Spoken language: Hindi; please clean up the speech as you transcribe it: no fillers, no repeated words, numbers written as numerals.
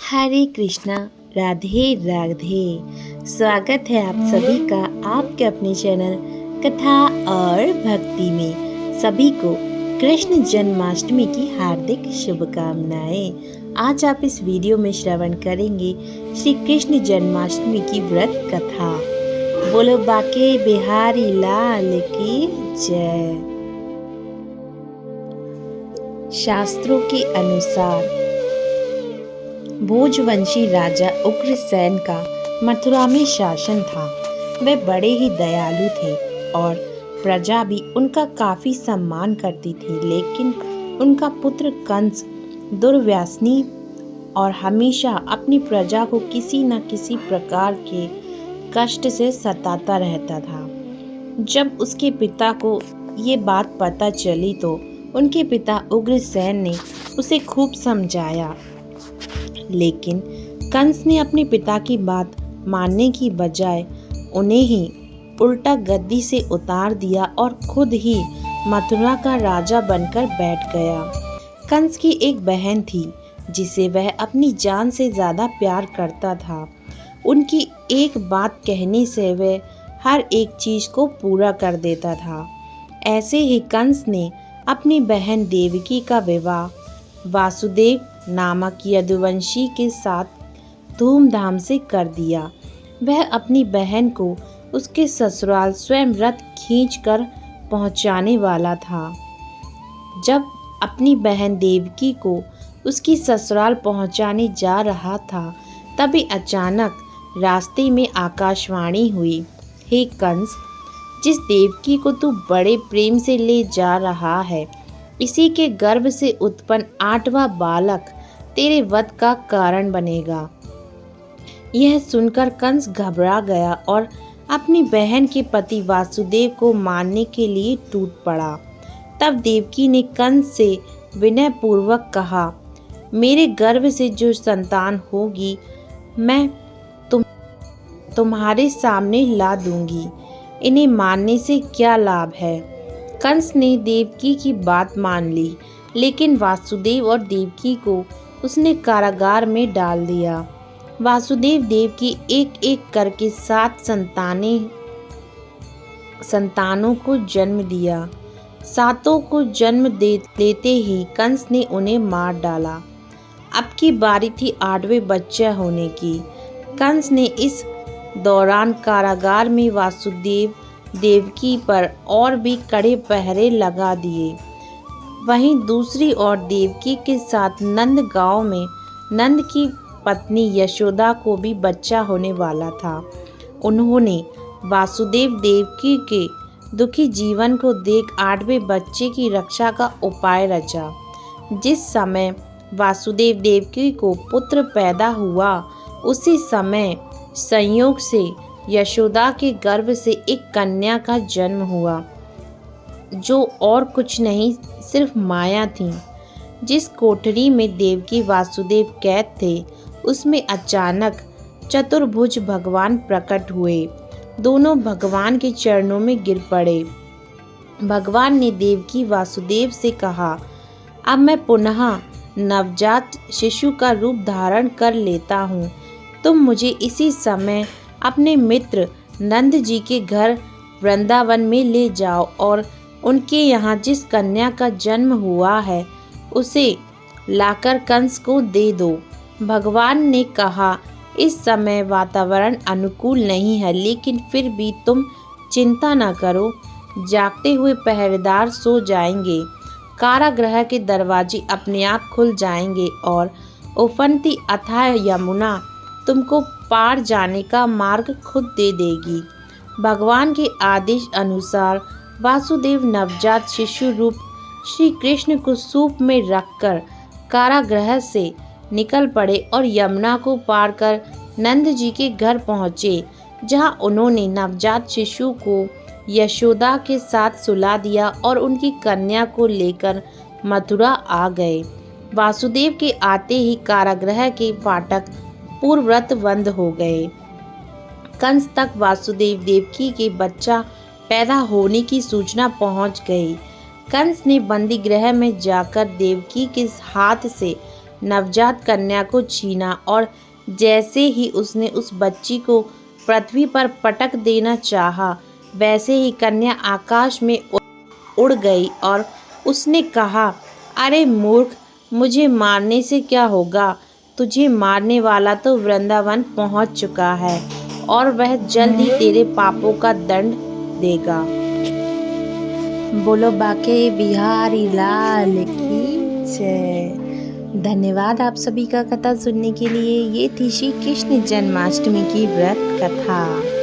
हरे कृष्णा, राधे राधे। स्वागत है आप सभी का आपके अपने चैनल कथा और भक्ति में। सभी को कृष्ण जन्माष्टमी की हार्दिक शुभकामनाएं। आज आप इस वीडियो में श्रवण करेंगे श्री कृष्ण जन्माष्टमी की व्रत कथा। बोलो बाके बिहारी लाल की जय। शास्त्रों के अनुसार भोजवंशी राजा उग्रसेन का मथुरा में शासन था। वे बड़े ही दयालु थे और प्रजा भी उनका काफी सम्मान करती थी, लेकिन उनका पुत्र कंस दुर्व्यसनी और हमेशा अपनी प्रजा को किसी न किसी प्रकार के कष्ट से सताता रहता था। जब उसके पिता को ये बात पता चली तो उनके पिता उग्रसेन ने उसे खूब समझाया, लेकिन कंस ने अपने पिता की बात मानने की बजाय उन्हें ही उल्टा गद्दी से उतार दिया और खुद ही मथुरा का राजा बनकर बैठ गया। कंस की एक बहन थी जिसे वह अपनी जान से ज़्यादा प्यार करता था। उनकी एक बात कहने से वह हर एक चीज़ को पूरा कर देता था। ऐसे ही कंस ने अपनी बहन देवकी का विवाह वासुदेव नामक यदुवंशी के साथ धूमधाम से कर दिया। वह अपनी बहन को उसके ससुराल स्वयं रथ खींचकर पहुंचाने वाला था। जब अपनी बहन देवकी को उसकी ससुराल पहुंचाने जा रहा था, तभी अचानक रास्ते में आकाशवाणी हुई, हे कंस, जिस देवकी को तू बड़े प्रेम से ले जा रहा है, इसी के गर्भ से उत्पन्न 8वां बालक तेरे वध का कारण बनेगा। यह सुनकर कंस घबरा गया और अपनी बहन के पति वासुदेव को मारने के लिए टूट पड़ा। तब देवकी ने कंस से विनय पूर्वक कहा, मेरे गर्भ से जो संतान होगी मैं तुम्हारे सामने ला दूंगी। इन्हें मारने से क्या लाभ है। कंस ने देवकी की बात मान ली, लेकिन वासुदेव और देवकी को उसने कारागार में डाल दिया। वासुदेव देवकी एक एक करके 7 संतानों को जन्म दिया। सातों को जन्म देते ही कंस ने उन्हें मार डाला। अब की बारी थी 8वें बच्चे होने की। कंस ने इस दौरान कारागार में वासुदेव देवकी पर और भी कड़े पहरे लगा दिए। वहीं दूसरी ओर देवकी के साथ नंद गांव में नंद की पत्नी यशोदा को भी बच्चा होने वाला था। उन्होंने वासुदेव देवकी के दुखी जीवन को देख 8वें बच्चे की रक्षा का उपाय रचा। जिस समय वासुदेव देवकी को पुत्र पैदा हुआ, उसी समय संयोग से यशोदा के गर्भ से एक कन्या का जन्म हुआ, जो और कुछ नहीं सिर्फ माया थी। जिस कोठरी में देवकी वासुदेव कैद थे, उसमें अचानक चतुर्भुज भगवान प्रकट हुए। दोनों भगवान के चरणों में गिर पड़े। भगवान ने देवकी वासुदेव से कहा, अब मैं पुनः नवजात शिशु का रूप धारण कर लेता हूँ। तुम मुझे इसी समय अपने मित्र नंद जी के घर वृंदावन में ले जाओ और उनके यहाँ जिस कन्या का जन्म हुआ है उसे लाकर कंस को दे दो। भगवान ने कहा, इस समय वातावरण अनुकूल नहीं है, लेकिन फिर भी तुम चिंता न करो। जागते हुए पहरेदार सो जाएंगे, कारागृह के दरवाजे अपने आप खुल जाएंगे और उफनती अथाह यमुना तुमको पार जाने का मार्ग खुद दे देगी। भगवान के आदेश अनुसार वासुदेव नवजात शिशु रूप श्री कृष्ण को सूप में रखकर कारागृह से निकल पड़े और यमुना को पार कर नंद जी के घर पहुँचे, जहाँ उन्होंने नवजात शिशु को यशोदा के साथ सुला दिया और उनकी कन्या को लेकर मथुरा आ गए। वासुदेव के आते ही कारागृह के फाटक पूर्ववत बंद हो गए। कंस तक वासुदेव देवकी के बच्चा पैदा होने की सूचना पहुंच गई। कंस ने बंदी गृह में जाकर देवकी के हाथ से नवजात कन्या को छीना और जैसे ही उसने उस बच्ची को पृथ्वी पर पटक देना चाहा, वैसे ही कन्या आकाश में उड़ गई और उसने कहा, अरे मूर्ख, मुझे मारने से क्या होगा? तुझे मारने वाला तो वृंदावन पहुंच चुका है और वह जल्द ही तेरे पापों का दंड देगा। बोलो बाके बिहारी लाल की जय। धन्यवाद आप सभी का कथा सुनने के लिए। ये थी श्री कृष्ण जन्माष्टमी की व्रत कथा।